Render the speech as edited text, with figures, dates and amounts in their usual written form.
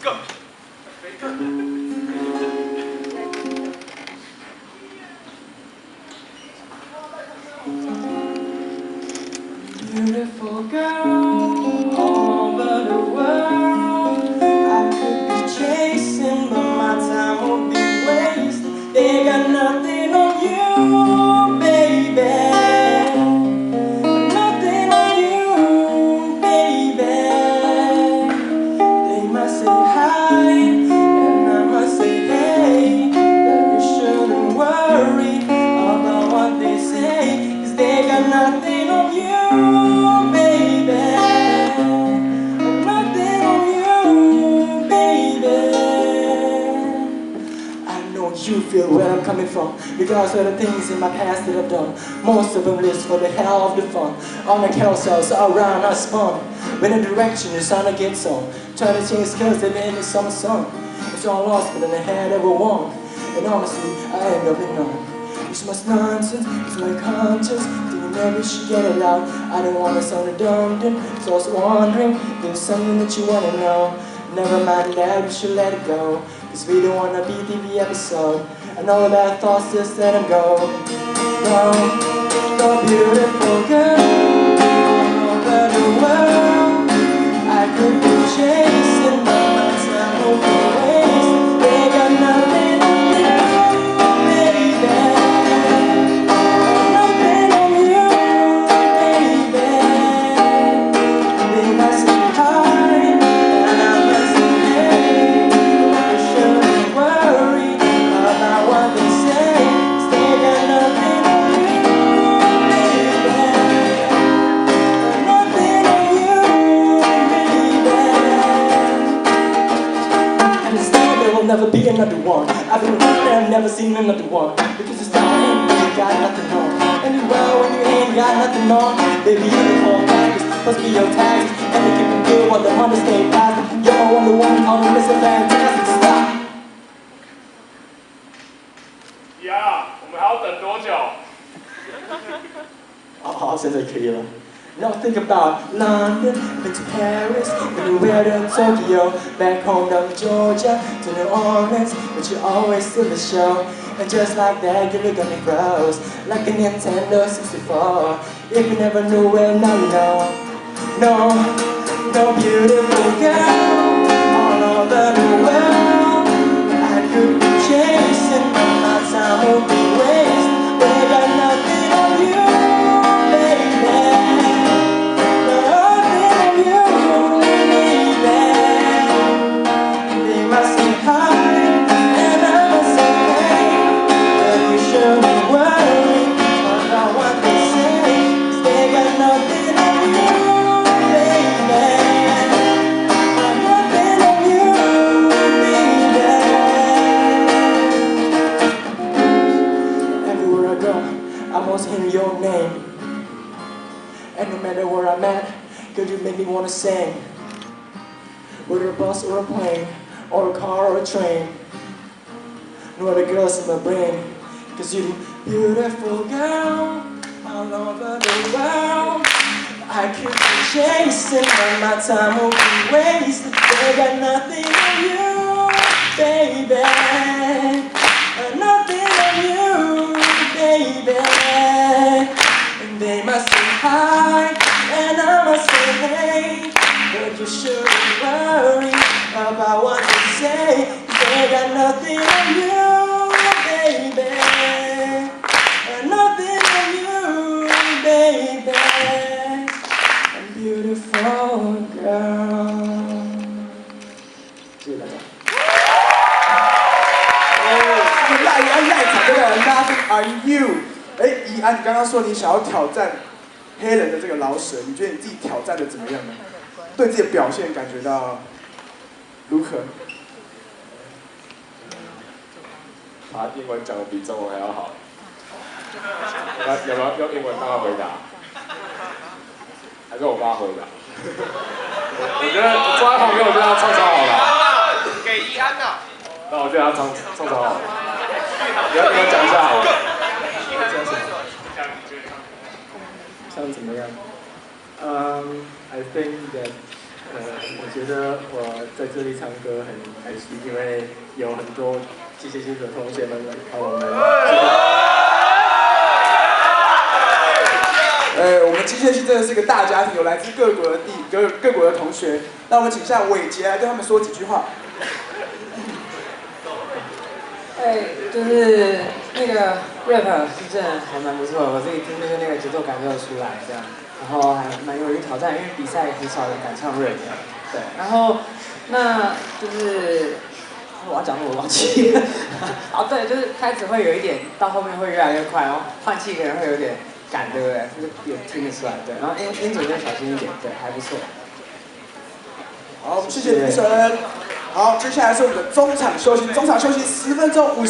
Go. Beautiful girl all over the world. I could be chasing, but my time would be wasted. They got nothing on you, baby. Nothing on you, baby. They must say hi, and I must say hey. But you shouldn't worry about what they say, 'cause they got nothing on you. You feel where I'm coming from, because of the things in my past that I've done. Most of them lives for the hell of the fun. On the carousels around I spun. When the direction is on, I get some. Try to change cause they made me summer sun. It's all lost, but in the head ever won. And honestly, I end up in none. It's much nonsense, it's my conscience. Thinking maybe we should get it out. I don't want to sound redundant, so I was wondering, there's something that you wanna know. Never mind that, we should let it go, 'cause we don't wanna be the episode. And all of our thoughts, just let them go. Go, go beautiful girl, all over the world. I could be chasing, but my time will be wasted. They got nothing on you, baby. Nothing on you, baby. They must be high, and I must be hey. You shouldn't worry about what they say, 'cause they got nothing on you, baby. Nothing on you, baby. And it's now there will never be another one. I've been around and never seen another one, because it's not him, you got nothing on. Anywhere when you ain't got nothing on, baby, you can fall back. Must be your taxes, and they keep it good while the money stay plastic. You're the only one calling this a fantastic stop. 呀，我们还要等多久？好，现在可以了。Now think about London, been to Paris, everywhere to Tokyo, back home down to Georgia, to New Orleans, but you always steal the show. And just like that, you look at me gross, like a Nintendo 64. If you never knew, well now you know. No, no beautiful girl all over the world. I could be chasing, but my time won't be wasted. They got nothing on you, baby. Nothing on you, baby. They must say hi, and I must say hey. But you shouldn't worry about what they say, 'cause they got nothing on you. I'm always hearing your name, and no matter where I'm at, girl, you make me wanna sing. Whether a bus or a plane, or a car or a train, no other girls in my brain, 'cause you're the beautiful girl all over the world. I could be chasing, but my time won't be wasted. They got nothing on you, baby. Nothing on you, baby. And they must say hi, and I must say hey. But you shouldn't worry about what they say, 'cause they got nothing on you, baby. Nothing on you, baby. Beautiful girl. 谢谢大家。赖一安赖场这个人，大家是 Are you？ 怡安，你刚刚说你想要挑战黑人的这个老舍，你觉得你自己挑战的怎么样呢？对自己的表现感觉到如何？他英文讲的比中文还要好。有没有用英文帮他回答？还是我帮他回答？我觉得坐在旁边，我觉得他唱超好的。给怡安呐。那我觉得他唱超好的。你要讲一下好了。讲什么？唱怎么样？I think that 我觉得我在这里唱歌很开心，因为有很多机械系的同学们来帮我们。我们机械系真的是一个大家庭，有来自各国的同学。那我们请下伟杰来对他们说几句话。就是那个 rap 是真的还蛮不错的，我自己听就是那个节奏感就出来这样，然后还蛮有一个挑战，因为比赛很少人敢唱 rap， 对，然后那就是我要讲什么我忘记了，哦对，就是开始会有一点，到后面会越来越快，然后换气可能会有点赶，对不对？就是有听得出来，对，然后音准就小心一点，对，还不错。好，谢谢评审。好，接下来是我们的中场休息，中场休息10分钟55。